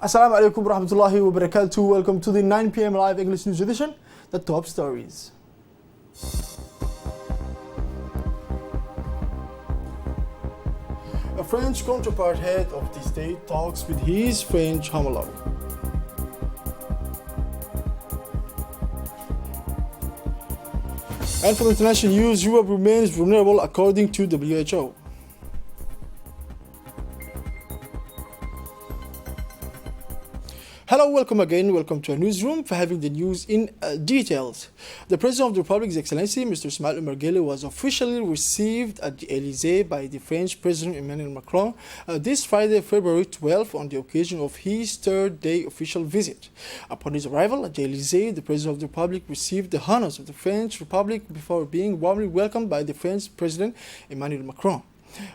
Assalamu alaikum warahmatullahi wabarakatuh. Welcome to the 9 p.m. live English news edition, the top stories. A French counterpart head of the state talks with his French homologue. And from international news, Europe remains vulnerable according to WHO. Hello, welcome again. Welcome to our newsroom for having the news in details. The President of the Republic, His Excellency Mr. Ismail Omarguelleh, was officially received at the Elysee by the French President Emmanuel Macron this Friday, February 12, on the occasion of his third-day official visit. Upon his arrival at the Elysee, the President of the Republic received the honors of the French Republic before being warmly welcomed by the French President Emmanuel Macron.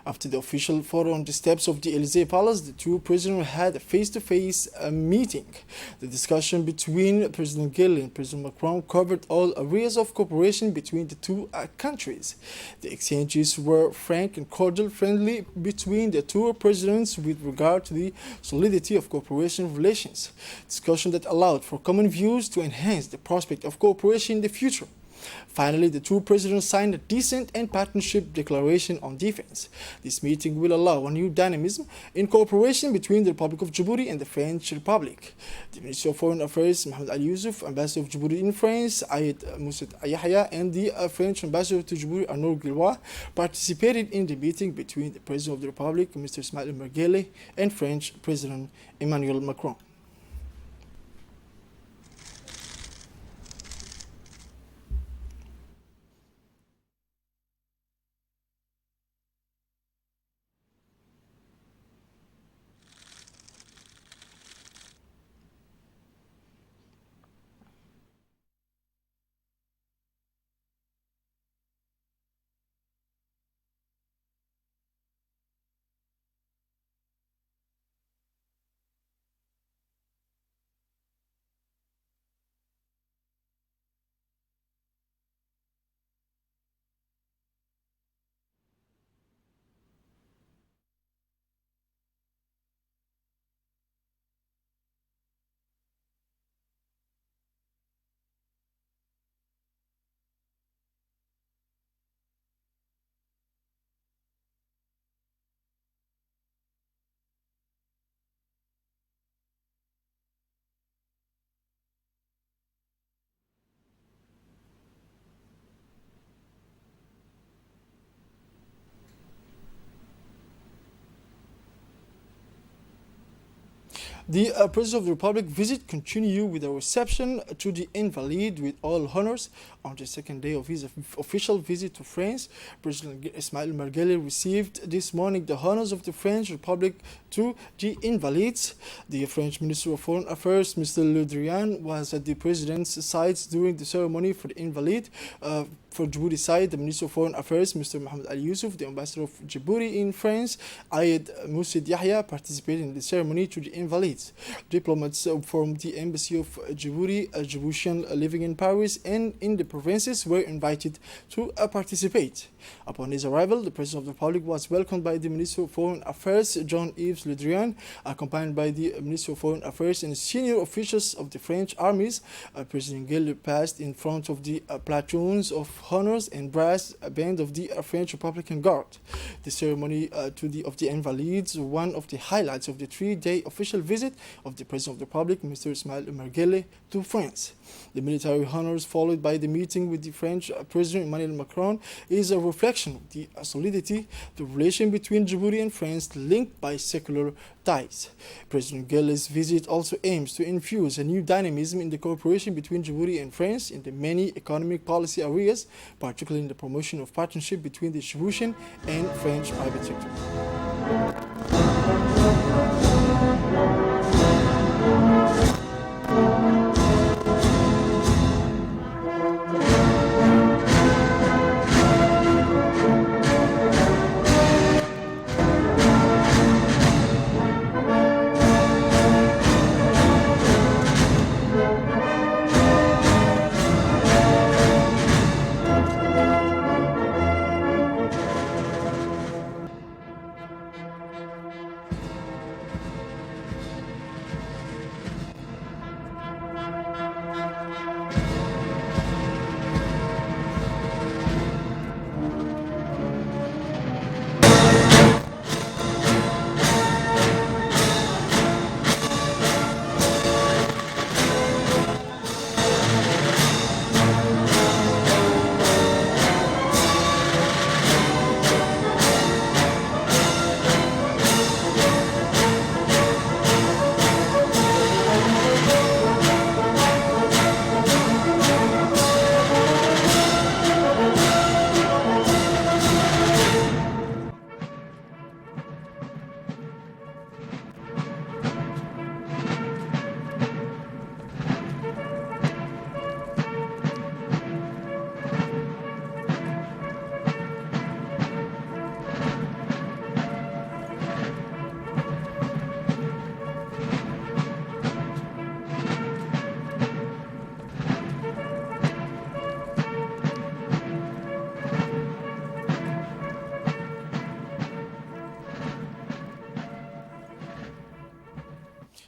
After the official photo on the steps of the Elysee Palace, the two presidents had a face-to-face meeting. The discussion between President Guelleh and President Macron covered all areas of cooperation between the two countries. The exchanges were frank and cordial, friendly between the two presidents with regard to the solidity of cooperation relations. Discussion that allowed for common views to enhance the prospect of cooperation in the future. Finally, the two presidents signed a decent and partnership declaration on defense. This meeting will allow a new dynamism in cooperation between the Republic of Djibouti and the French Republic. The Minister of Foreign Affairs, Mohamed Ali Yousef, Ambassador of Djibouti in France, Ayed Mousset Yahya, and the French Ambassador to Djibouti, Arnaud Gilroy, participated in the meeting between the President of the Republic, Mr. Ismail Omarguelleh, and French President Emmanuel Macron. The President of the Republic visit continued with a reception to the invalid with all honors. On the second day of his official visit to France, President Ismail Omarguelleh received this morning the honors of the French Republic to the invalids. The French Minister of Foreign Affairs, Mr. Le Drian, was at the President's side during the ceremony for the invalid. For Djibouti side, the Minister of Foreign Affairs, Mr. Mohamed Ali Yousef, the Ambassador of Djibouti in France, Ayed Mousset Yahya, participated in the ceremony to the invalids. Diplomats from the Embassy of Djibouti, Djiboutian living in Paris and in the provinces were invited to participate. Upon his arrival, the President of the Republic was welcomed by the Minister of Foreign Affairs, Jean-Yves Le Drian, accompanied by the Minister of Foreign Affairs and senior officials of the French armies. President Guelleh passed in front of the platoons of honors and brass band of the French Republican Guard. The ceremony of the Invalides, one of the highlights of the three-day official visit of the President of the Republic, Mr. Ismail Omarguelleh, to France. The military honors followed by the meeting with the French President Emmanuel Macron is a reflection of the solidity, the relation between Djibouti and France linked by secular ties. President Guelleh's visit also aims to infuse a new dynamism in the cooperation between Djibouti and France in the many economic policy areas, particularly in the promotion of partnership between the Djiboutian and French private sector.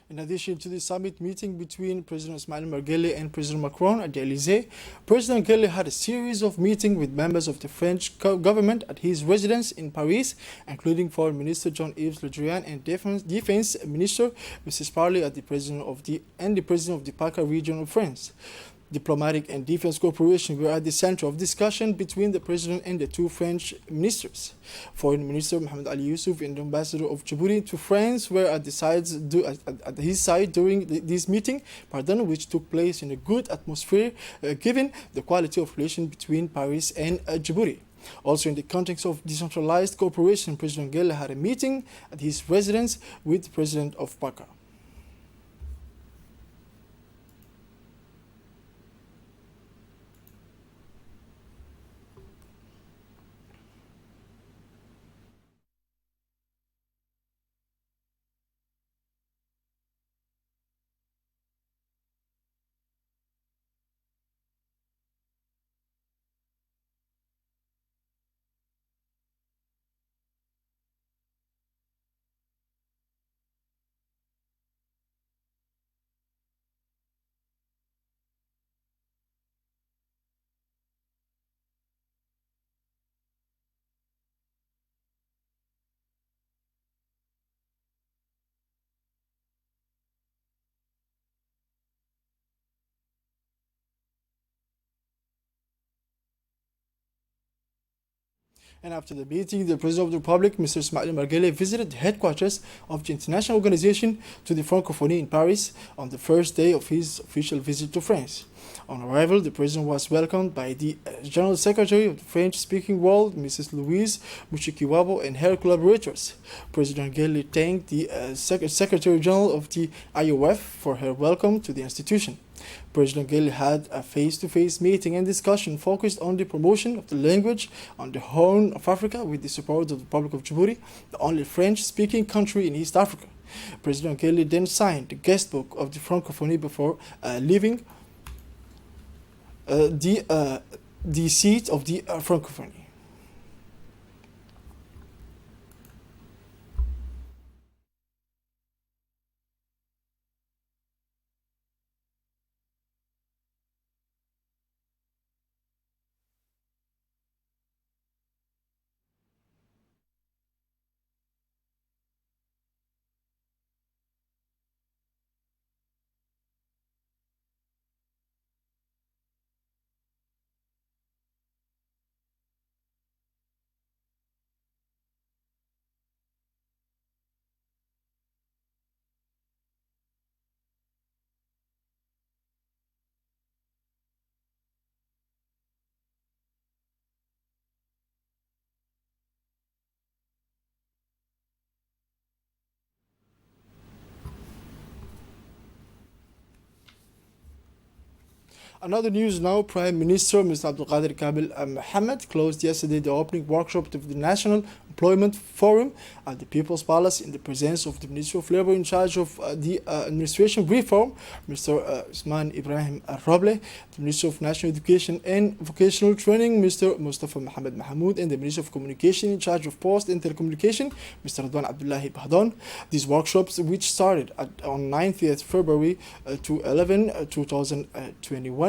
In addition to the summit meeting between President Ismail Margelle and President Macron at the Elysee, President Margelle had a series of meetings with members of the French government at his residence in Paris, including Foreign Minister Jean-Yves Le Drian and Defense Minister Mrs. Parley at the President of the PACA region of France. Diplomatic and defense cooperation were at the center of discussion between the president and the two French ministers. Foreign Minister Mohamed Ali Youssouf and the ambassador of Djibouti to France were at his side during this meeting, which took place in a good atmosphere given the quality of relation between Paris and Djibouti. Also, in the context of decentralized cooperation, President Gelle had a meeting at his residence with the president of PACA. And after the meeting, the President of the Republic, Mr. Ismail Margelle, visited the headquarters of the International Organization to the Francophonie in Paris on the first day of his official visit to France. On arrival, the President was welcomed by the General Secretary of the French-speaking world, Mrs. Louise Mushikiwabo, and her collaborators. President Gelle thanked the Secretary General of the IOF for her welcome to the institution. President Gelle had a face-to-face meeting and discussion focused on the promotion of the language on the Horn of Africa with the support of the Republic of Djibouti, the only French-speaking country in East Africa. President Gelle then signed the guest book of the Francophonie before leaving the seat of the Francophonie. Another news now, Prime Minister Mr. Abdulkader Kamil Mohammed closed yesterday the opening workshop of the National Employment Forum at the People's Palace in the presence of the Minister of Labour in charge of the administration reform, Mr. Usman Ibrahim Roble, the Minister of National Education and Vocational Training, Mr. Mustafa Mohamed Mahmoud, and the Minister of Communication in charge of Post and Telecommunication, Mr. Radwan Abdullahi Bahdon. These workshops, which started on 9th February to 11, 2021,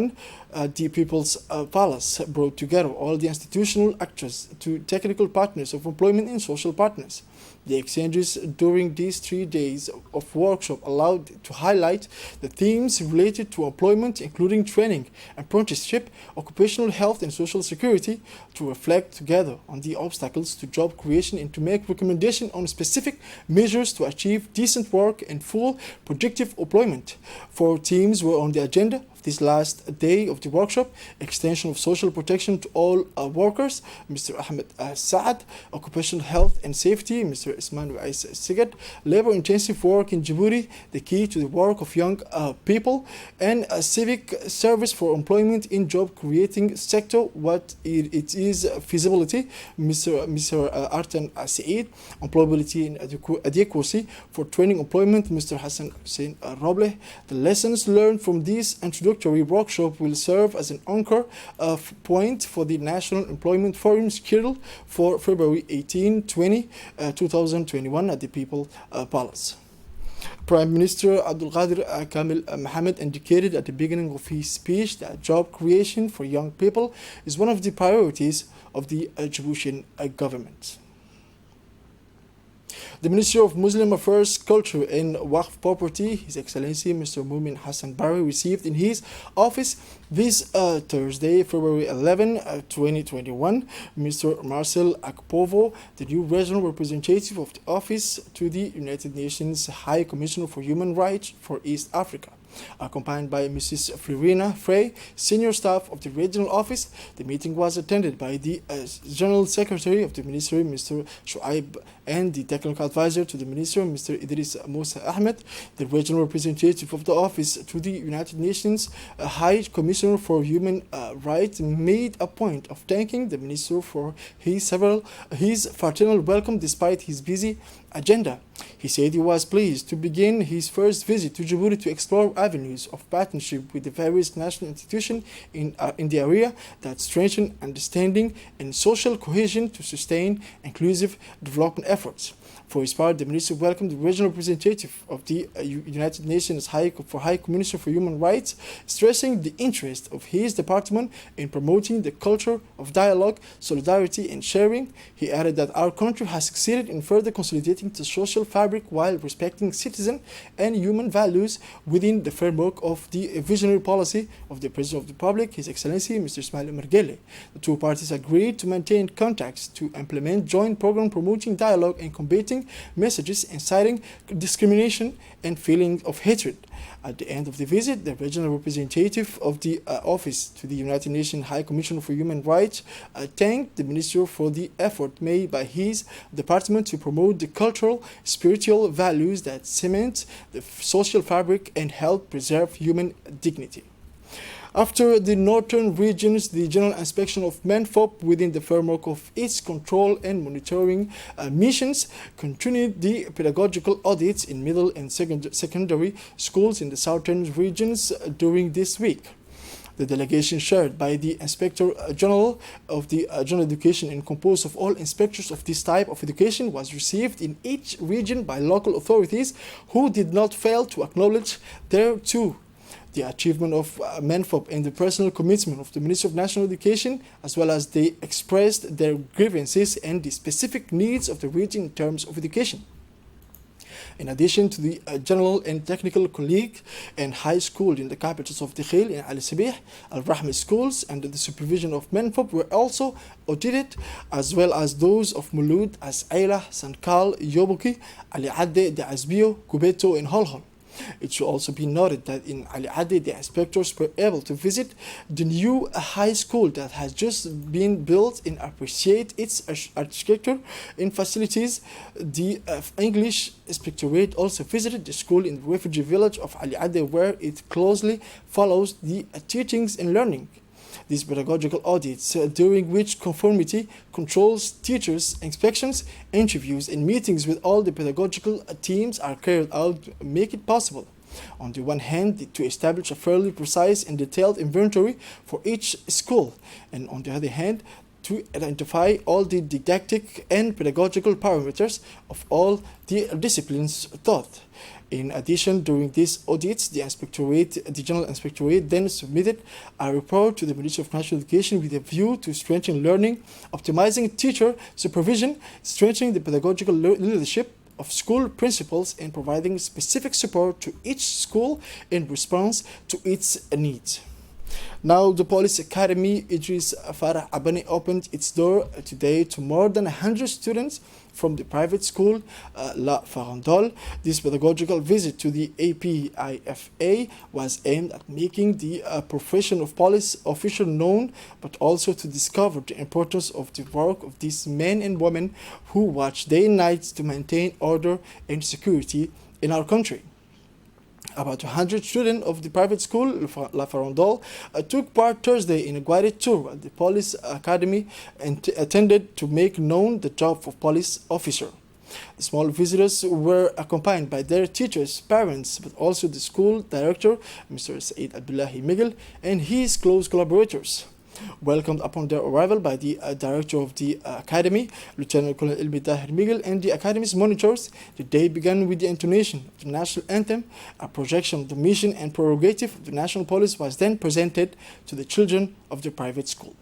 the People's Palace brought together all the institutional actors to technical partners of employment and social partners. The exchanges during these 3 days of workshop allowed to highlight the themes related to employment, including training, apprenticeship, occupational health and social security, to reflect together on the obstacles to job creation and to make recommendations on specific measures to achieve decent work and full productive employment. 4 themes were on the agenda this last day of the workshop: extension of social protection to all workers, Mr. Ahmed Saad; occupational health and safety, Mr. Isman Wais Sigad; labor-intensive work in Djibouti, the key to the work of young people; and civic service for employment in job-creating sector, what it is feasibility, Mr. Artan Saeed; employability and adequacy for training employment, Mr. Hassan Hussein Roble. The lessons learned from this introductory workshop will serve as an anchor point for the National Employment Forum scheduled for February 18-20, 2021 at the People's Palace. Prime Minister Abdul Qadir Kamil Mohammed indicated at the beginning of his speech that job creation for young people is one of the priorities of the Djiboutian government. The Minister of Muslim Affairs, Culture and Waqf Property, His Excellency Mr. Mumin Hassan Barry, received in his office this Thursday, February 11, 2021, Mr. Marcel Akpovo, the new regional representative of the office to the United Nations High Commissioner for Human Rights for East Africa. Accompanied by Mrs. Florina Frey, senior staff of the regional office, the meeting was attended by the General Secretary of the Ministry, Mr. Shuaib, and the technical advisor to the Minister, Mr. Idris Musa Ahmed. The regional representative of the office to the United Nations High Commissioner for Human Rights made a point of thanking the Minister for his fraternal welcome despite his busy agenda. He said he was pleased to begin his first visit to Djibouti to explore avenues of partnership with the various national institutions in the area that strengthen understanding and social cohesion to sustain inclusive development efforts. For his part, the minister welcomed the regional representative of the United Nations High Commissioner for Human Rights, stressing the interest of his department in promoting the culture of dialogue, solidarity, and sharing. He added that our country has succeeded in further consolidating the social fabric while respecting citizen and human values within the framework of the visionary policy of the President of the Republic, His Excellency Mr. Ismail Mergele. The two parties agreed to maintain contacts to implement joint programs promoting dialogue and combating messages inciting discrimination and feelings of hatred. At the end of the visit, the regional representative of the office to the United Nations High Commissioner for Human Rights thanked the minister for the effort made by his department to promote the cultural, spiritual values that cement the social fabric and help preserve human dignity. After the northern regions, the general inspection of MENFOP within the framework of its control and monitoring missions continued the pedagogical audits in middle and secondary schools in the southern regions during this week. The delegation chaired by the Inspector General of the General Education and composed of all inspectors of this type of education was received in each region by local authorities who did not fail to acknowledge thereto the achievement of MENFOP and the personal commitment of the Ministry of National Education, as well as they expressed their grievances and the specific needs of the region in terms of education. In addition to the general and technical colleague and high school in the capitals of Dakhil and Al Sabih, Al Rahmi schools under the supervision of MENFOP were also audited, as well as those of Mulud, As Aila, Sankal, Yobuki, Ali Adde, De Azbio, Kubeto, and Holhol. It should also be noted that in Ali Adi, the inspectors were able to visit the new high school that has just been built and appreciate its architecture and facilities. The English Inspectorate also visited the school in the refugee village of Ali Adi, where it closely follows the teachings and learning. These pedagogical audits, during which conformity controls, teachers, inspections, interviews, and meetings with all the pedagogical teams are carried out, make it possible, on the one hand, to establish a fairly precise and detailed inventory for each school, and on the other hand, to identify all the didactic and pedagogical parameters of all the disciplines taught. In addition, during these audits, the General Inspectorate then submitted a report to the Ministry of National Education with a view to strengthening learning, optimizing teacher supervision, strengthening the pedagogical leadership of school principals, and providing specific support to each school in response to its needs. Now, the Police Academy Idris Farah Abani opened its door today to more than 100 students from the private school La Farandole. This pedagogical visit to the APIFA was aimed at making the profession of police official known, but also to discover the importance of the work of these men and women who watch day and night to maintain order and security in our country. About 100 students of the private school, La Farandole, took part Thursday in a guided tour at the police academy and attended to make known the job of police officer. The small visitors were accompanied by their teachers, parents, but also the school director, Mr. Saeed Abdullahi Miguel, and his close collaborators. Welcomed upon their arrival by the director of the academy, Lieutenant Colonel Ilmi Tahir Miguel, and the academy's monitors, the day began with the intonation of the national anthem. A projection of the mission and prerogative of the national police was then presented to the children of the private school.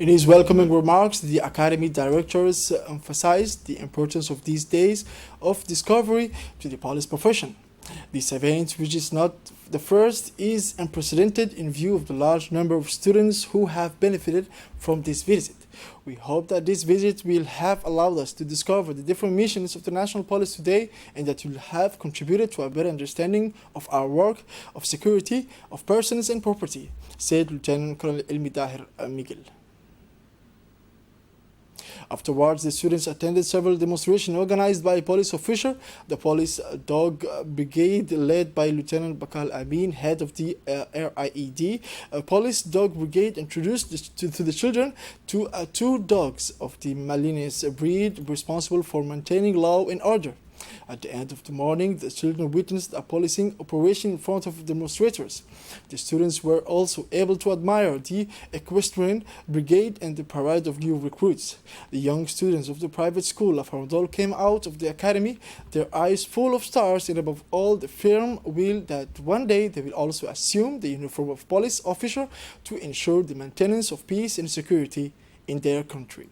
In his welcoming remarks, the Academy directors emphasized the importance of these days of discovery to the police profession. This event, which is not the first, is unprecedented in view of the large number of students who have benefited from this visit. We hope that this visit will have allowed us to discover the different missions of the National Police today, and that will have contributed to a better understanding of our work of security of persons and property, said Lieutenant Colonel Ilmi Tahir Miguel. Afterwards, the students attended several demonstrations organized by a police official. The police dog brigade, led by Lieutenant Bakal Amin, head of the RIED. Police dog brigade introduced to the children to two dogs of the Malines breed responsible for maintaining law and order. At the end of the morning, the children witnessed a policing operation in front of demonstrators. The students were also able to admire the equestrian brigade and the parade of new recruits. The young students of the private school of Haradol came out of the academy, their eyes full of stars, and above all the firm will that one day they will also assume the uniform of police officer to ensure the maintenance of peace and security in their country.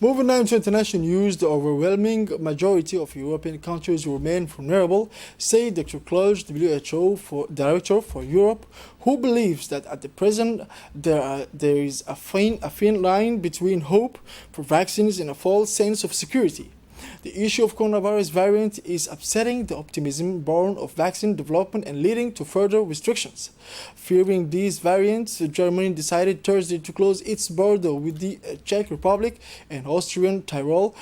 Moving on to international news, the overwhelming majority of European countries remain vulnerable, said Dr. Klaus, WHO Director for Europe, who believes that at the present there is a thin line between hope for vaccines and a false sense of security. The issue of coronavirus variant is upsetting the optimism born of vaccine development and leading to further restrictions. Fearing these variants, Germany decided Thursday to close its border with the Czech Republic and Austrian Tyrol.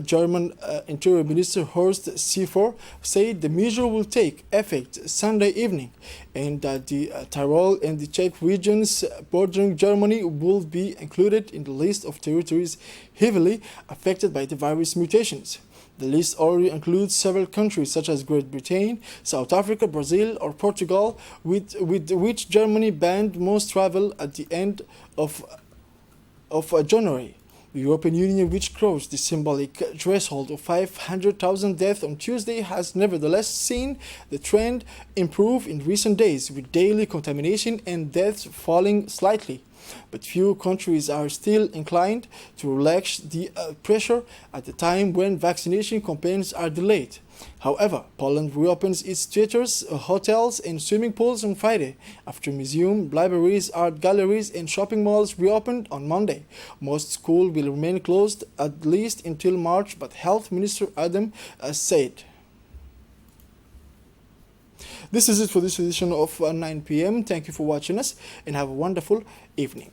German Interior Minister Horst Seehofer said the measure will take effect Sunday evening and that the Tyrol and the Czech regions bordering Germany will be included in the list of territories heavily affected by the virus mutations. The list already includes several countries such as Great Britain, South Africa, Brazil, or Portugal, with which Germany banned most travel at the end of January. The European Union, which crossed the symbolic threshold of 500,000 deaths on Tuesday, has nevertheless seen the trend improve in recent days, with daily contamination and deaths falling slightly. But few countries are still inclined to relax the pressure at the time when vaccination campaigns are delayed. However, Poland reopens its theaters, hotels, and swimming pools on Friday, after museums, libraries, art galleries, and shopping malls reopened on Monday. Most schools will remain closed at least until March, but Health Minister Adam said. This is it for this edition of 9 p.m. Thank you for watching us and have a wonderful evening.